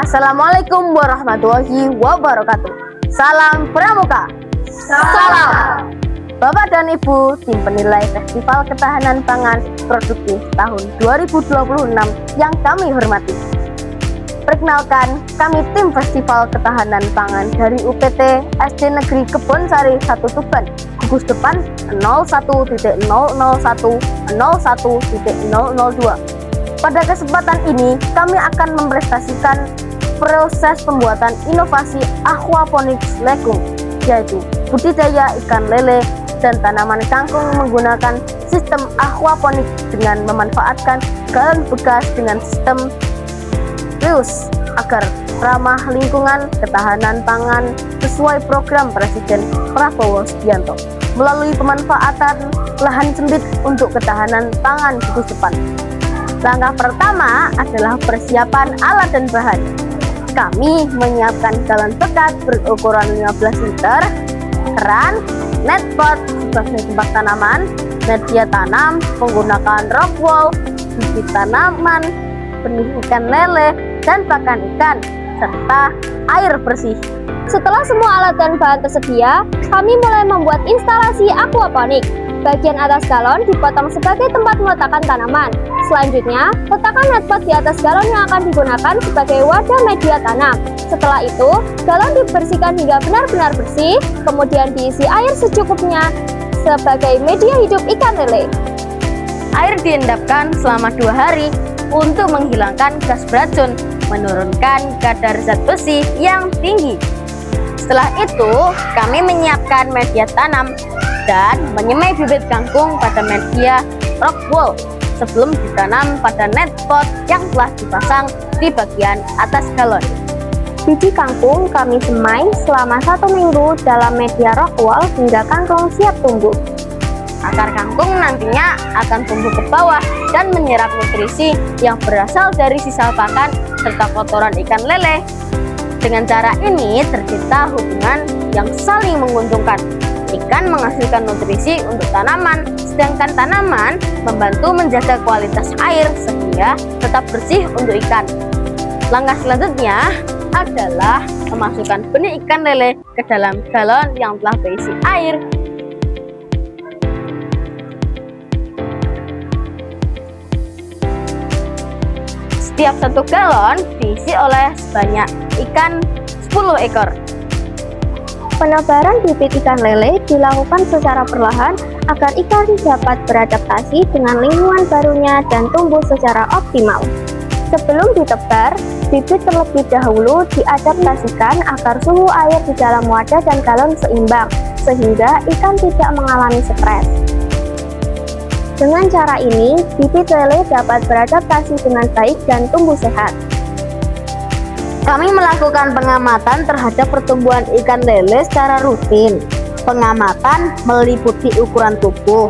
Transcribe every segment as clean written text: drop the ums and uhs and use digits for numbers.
Assalamualaikum warahmatullahi wabarakatuh. Salam Pramuka. Salam. Bapak dan Ibu, tim penilai Festival Ketahanan Pangan Produktif tahun 2026 yang kami hormati. Perkenalkan, kami tim Festival Ketahanan Pangan dari UPT SD Negeri Kebonsari 1 Tuban, gugus depan 01.001.01.002. Pada kesempatan ini, kami akan mempresentasikan proses pembuatan inovasi aquaponics legum, yaitu budidaya ikan lele dan tanaman kangkung menggunakan sistem aquaponik dengan memanfaatkan galon bekas dengan sistem reuse agar ramah lingkungan, ketahanan pangan sesuai program Presiden Prabowo Subianto melalui pemanfaatan lahan sempit untuk ketahanan pangan gugus depan. Langkah pertama adalah persiapan alat dan bahan. Kami menyiapkan galon bekas berukuran 15 liter, keran, net pot sebagai tempat tanaman, media tanam menggunakan rock wool, bibit tanaman, benih ikan lele, dan pakan ikan, serta air bersih. Setelah semua alat dan bahan tersedia, kami mulai membuat instalasi aquaponik. Bagian atas galon dipotong sebagai tempat meletakkan tanaman. Selanjutnya, letakkan netpot di atas galon yang akan digunakan sebagai wadah media tanam. Setelah itu, galon dibersihkan hingga benar-benar bersih, kemudian diisi air secukupnya sebagai media hidup ikan lele. Air diendapkan selama 2 hari untuk menghilangkan gas beracun, menurunkan kadar zat besi yang tinggi. Setelah itu, kami menyiapkan media tanam dan menyemai bibit kangkung pada media rock wool sebelum ditanam pada net pot yang telah dipasang di bagian atas galon. Biji kangkung kami semai selama 1 minggu dalam media rock wool hingga kangkung siap tumbuh. Akar kangkung nantinya akan tumbuh ke bawah dan menyerap nutrisi yang berasal dari sisa pakan serta kotoran ikan lele. Dengan cara ini tercipta hubungan yang saling menguntungkan. Ikan menghasilkan nutrisi untuk tanaman, sedangkan tanaman membantu menjaga kualitas air sehingga tetap bersih untuk ikan. Langkah selanjutnya adalah memasukkan benih ikan lele ke dalam galon yang telah berisi air. Setiap 1 galon diisi oleh sebanyak ikan 10 ekor. Penebaran bibit ikan lele dilakukan secara perlahan agar ikan dapat beradaptasi dengan lingkungan barunya dan tumbuh secara optimal. Sebelum ditebar, bibit terlebih dahulu diadaptasikan agar suhu air di dalam wadah dan galon seimbang, sehingga ikan tidak mengalami stres. Dengan cara ini, bibit lele dapat beradaptasi dengan baik dan tumbuh sehat. Kami melakukan pengamatan terhadap pertumbuhan ikan lele secara rutin. Pengamatan meliputi ukuran tubuh,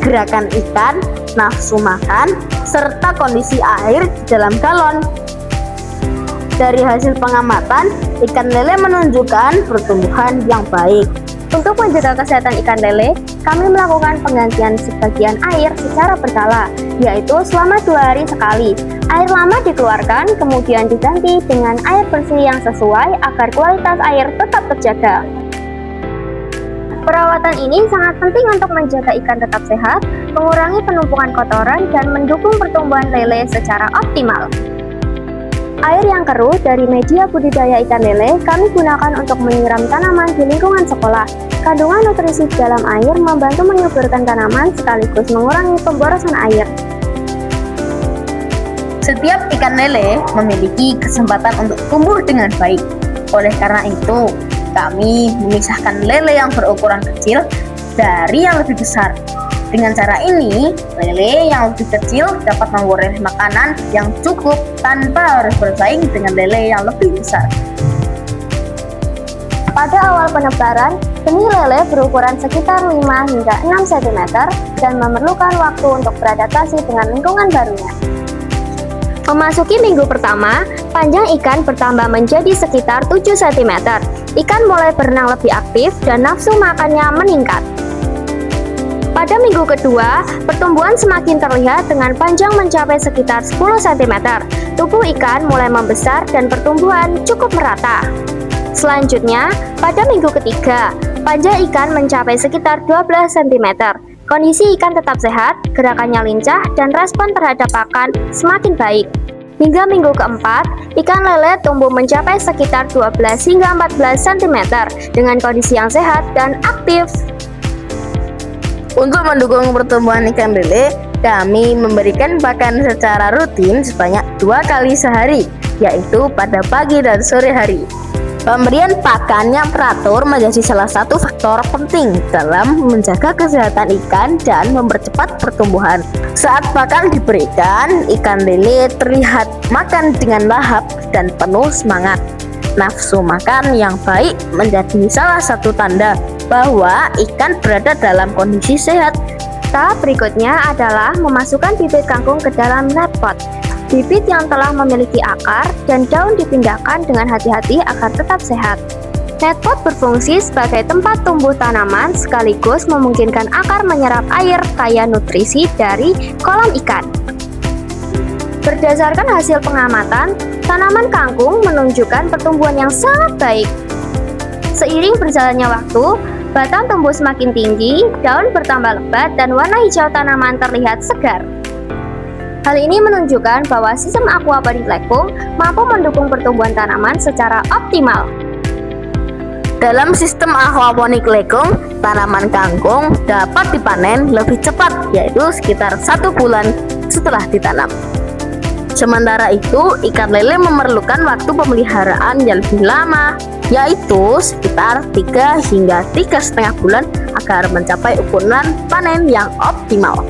gerakan ikan, nafsu makan, serta kondisi air di dalam galon. Dari hasil pengamatan, ikan lele menunjukkan pertumbuhan yang baik. Untuk menjaga kesehatan ikan lele, kami melakukan penggantian sebagian air secara berkala, yaitu selama 2 hari sekali. Air lama dikeluarkan, kemudian diganti dengan air bersih yang sesuai agar kualitas air tetap terjaga. Perawatan ini sangat penting untuk menjaga ikan tetap sehat, mengurangi penumpukan kotoran, dan mendukung pertumbuhan lele secara optimal. Air yang keruh dari media budidaya ikan lele kami gunakan untuk menyiram tanaman di lingkungan sekolah. Kandungan nutrisi di dalam air membantu menyuburkan tanaman sekaligus mengurangi pemborosan air. Setiap ikan lele memiliki kesempatan untuk tumbuh dengan baik. Oleh karena itu, kami memisahkan lele yang berukuran kecil dari yang lebih besar. Dengan cara ini, lele yang lebih kecil dapat memperoleh makanan yang cukup tanpa harus bersaing dengan lele yang lebih besar. Pada awal penebaran, benih lele berukuran sekitar 5 hingga 6 cm dan memerlukan waktu untuk beradaptasi dengan lingkungan barunya. Memasuki minggu pertama, panjang ikan bertambah menjadi sekitar 7 cm. Ikan mulai berenang lebih aktif dan nafsu makannya meningkat. Pada minggu kedua, pertumbuhan semakin terlihat dengan panjang mencapai sekitar 10 cm. Tubuh ikan mulai membesar dan pertumbuhan cukup merata. Selanjutnya, pada minggu ketiga, panjang ikan mencapai sekitar 12 cm. Kondisi ikan tetap sehat, gerakannya lincah, dan respon terhadap pakan semakin baik. Hingga minggu keempat, ikan lele tumbuh mencapai sekitar 12 hingga 14 cm dengan kondisi yang sehat dan aktif. Untuk mendukung pertumbuhan ikan lele, kami memberikan pakan secara rutin sebanyak 2 kali sehari, yaitu pada pagi dan sore hari. Pemberian pakan yang teratur menjadi salah satu faktor penting dalam menjaga kesehatan ikan dan mempercepat pertumbuhan. Saat pakan diberikan, ikan lele terlihat makan dengan lahap dan penuh semangat. Nafsu makan yang baik menjadi salah satu tanda bahwa ikan berada dalam kondisi sehat. Tahap berikutnya adalah memasukkan bibit kangkung ke dalam net pot. Bibit yang telah memiliki akar dan daun dipindahkan dengan hati-hati agar tetap sehat. Net pot berfungsi sebagai tempat tumbuh tanaman sekaligus memungkinkan akar menyerap air kaya nutrisi dari kolam ikan. Berdasarkan hasil pengamatan, tanaman kangkung menunjukkan pertumbuhan yang sangat baik. Seiring berjalannya waktu, batang tumbuh semakin tinggi, daun bertambah lebat, dan warna hijau tanaman terlihat segar. Hal ini menunjukkan bahwa sistem aquaponik lekung mampu mendukung pertumbuhan tanaman secara optimal. Dalam sistem aquaponik lekung, tanaman kangkung dapat dipanen lebih cepat, yaitu sekitar 1 bulan setelah ditanam. Sementara itu, ikan lele memerlukan waktu pemeliharaan yang lebih lama, yaitu sekitar 3 hingga 3,5 bulan agar mencapai ukuran panen yang optimal.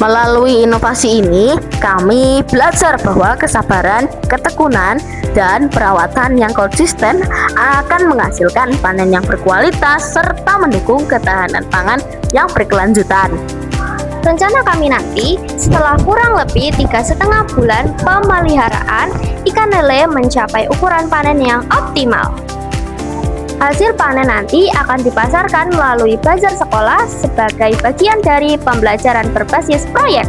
Melalui inovasi ini, kami belajar bahwa kesabaran, ketekunan, dan perawatan yang konsisten akan menghasilkan panen yang berkualitas serta mendukung ketahanan pangan yang berkelanjutan. Rencana kami nanti, setelah kurang lebih 3,5 bulan pemeliharaan, ikan lele mencapai ukuran panen yang optimal. Hasil panen nanti akan dipasarkan melalui bazar sekolah sebagai bagian dari pembelajaran berbasis proyek.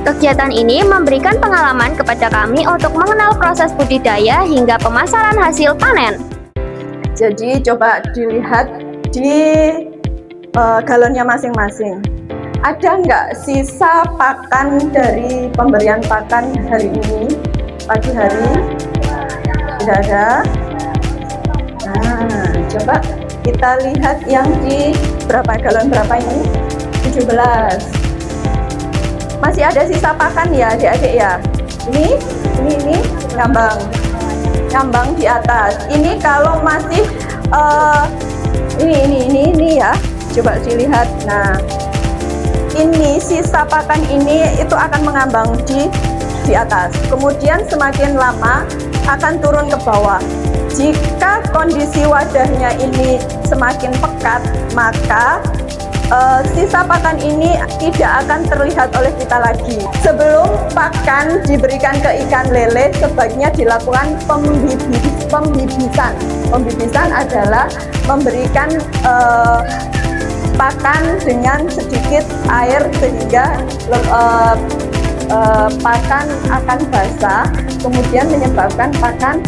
Kegiatan ini memberikan pengalaman kepada kami untuk mengenal proses budidaya hingga pemasaran hasil panen. Jadi coba dilihat di galonnya masing-masing. Ada nggak sisa pakan dari pemberian pakan hari ini, pagi hari? Tidak ada. Nah, coba kita lihat yang di berapa galon berapa ini? 17. Masih ada sisa pakan ya adik-adik ya. Ini ngambang di atas. Ini kalau masih ini ya. Coba dilihat. Nah, ini sisa pakan ini itu akan mengambang di atas. Kemudian semakin lama akan turun ke bawah. Jika kondisi wadahnya ini semakin pekat, maka sisa pakan ini tidak akan terlihat oleh kita lagi. Sebelum pakan diberikan ke ikan lele, sebaiknya dilakukan pembibisan. Pembibisan adalah memberikan pakan dengan sedikit air sehingga pakan akan basah, kemudian menyebabkan pakan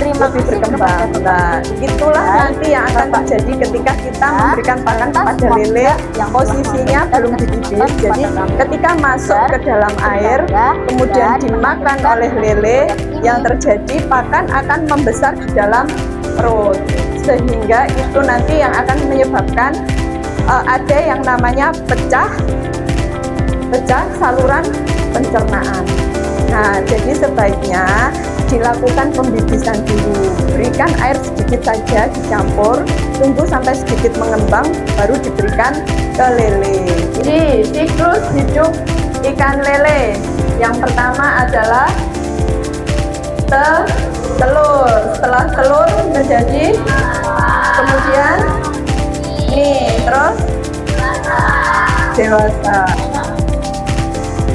lebih berkembang. Nah, itulah nanti yang akan terjadi ketika kita memberikan pakan kepada lele posisinya belum dibibis. Jadi ketika masuk ke dalam air kemudian dimakan oleh lele, yang terjadi pakan akan membesar di dalam perut, sehingga itu nanti yang akan menyebabkan ada yang namanya pecah saluran pencernaan. Nah, jadi sebaiknya dilakukan pembibisan dulu. Berikan air sedikit saja, dicampur, tunggu sampai sedikit mengembang, baru diberikan ke lele. Jadi siklus hidup ikan lele yang pertama adalah telur. Setelah telur menjadi, kemudian terus dewasa.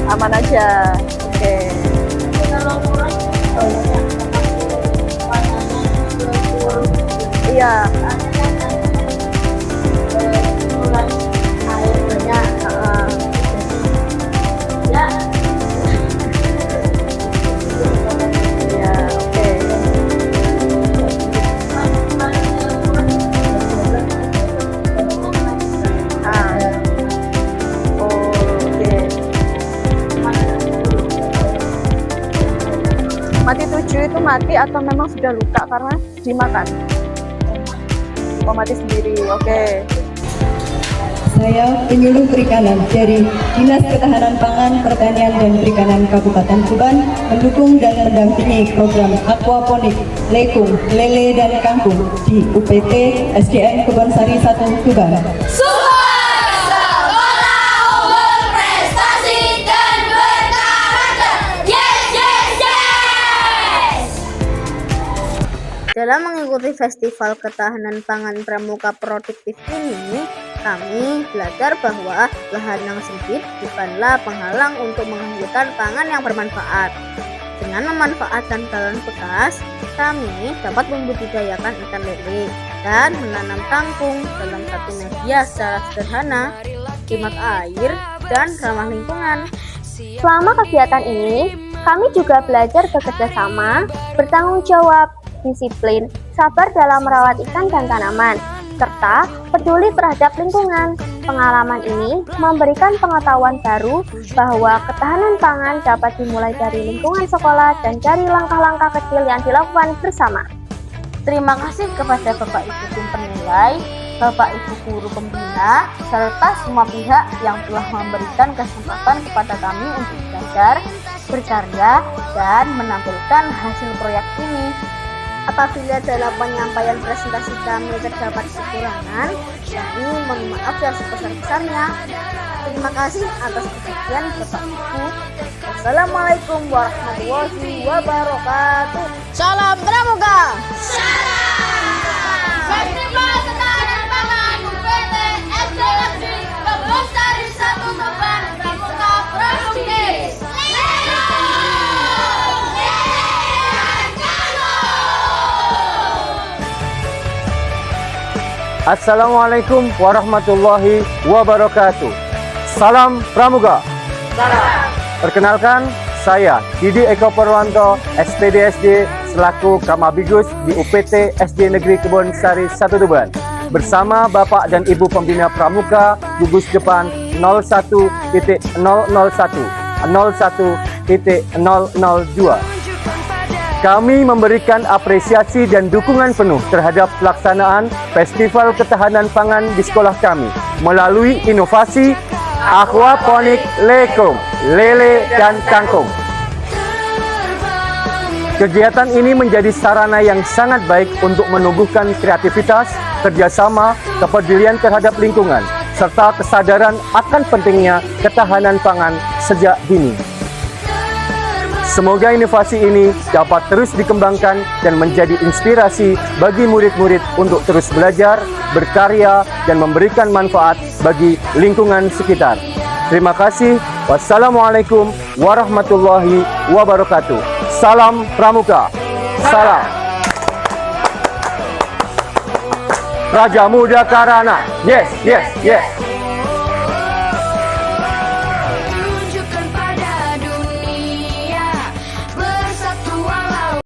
Aman aja. Oke. Iya. mati atau memang sudah luka karena dimakan? Oh, mati sendiri. Oke. Saya penyuluh perikanan dari Dinas Ketahanan Pangan, Pertanian dan Perikanan Kabupaten Tuban mendukung dan mendampingi program aquaponik, lekung, lele dan kangkung di UPT SDN Kebonsari 1 Tuban. Dalam mengikuti Festival Ketahanan Pangan Pramuka Produktif ini, kami belajar bahwa lahan yang sempit bukanlah penghalang untuk menghasilkan pangan yang bermanfaat. Dengan memanfaatkan galon bekas, kami dapat membudidayakan ikan lele dan menanam kangkung dalam satu media secara sederhana, hemat air, dan ramah lingkungan. Selama kegiatan ini, kami juga belajar bekerja sama, bertanggung jawab, disiplin, sabar dalam merawat ikan dan tanaman, serta peduli terhadap lingkungan. Pengalaman ini memberikan pengetahuan baru bahwa ketahanan pangan dapat dimulai dari lingkungan sekolah dan dari langkah-langkah kecil yang dilakukan bersama. Terima kasih kepada Bapak Ibu tim penilai, Bapak Ibu guru pembina, serta semua pihak yang telah memberikan kesempatan kepada kami untuk belajar, berkarya, dan menampilkan hasil proyek ini. Apabila dalam penyampaian presentasi kami terdapat kekurangan, kami mohon maaf yang sebesar-besarnya. Terima kasih atas perhatian Bapak Ibu. Wassalamualaikum warahmatullahi wabarakatuh. Salam Pramuka. Festival Ketahanan Pangan UPT SD Negeri Kebonsari 1 Tuban Pramuka Produktif. Assalamualaikum warahmatullahi wabarakatuh. Salam Pramuka. Perkenalkan, saya Didi Eko Purwanto, SPDSD selaku Kamabigus di UPT SD Negeri Kebonsari 1 Tuban. Bersama Bapak dan Ibu Pembina Pramuka gugus depan 01.001 01.002. Kami memberikan apresiasi dan dukungan penuh terhadap pelaksanaan Festival Ketahanan Pangan di sekolah kami melalui inovasi aquaponik, lekung, lele, dan kangkung. Kegiatan ini menjadi sarana yang sangat baik untuk menumbuhkan kreativitas, kerjasama, kepedulian terhadap lingkungan, serta kesadaran akan pentingnya ketahanan pangan sejak dini. Semoga inovasi ini dapat terus dikembangkan dan menjadi inspirasi bagi murid-murid untuk terus belajar, berkarya, dan memberikan manfaat bagi lingkungan sekitar. Terima kasih. Wassalamualaikum warahmatullahi wabarakatuh. Salam Pramuka. Salam. Raja Muda Karana. Yes, yes, yes.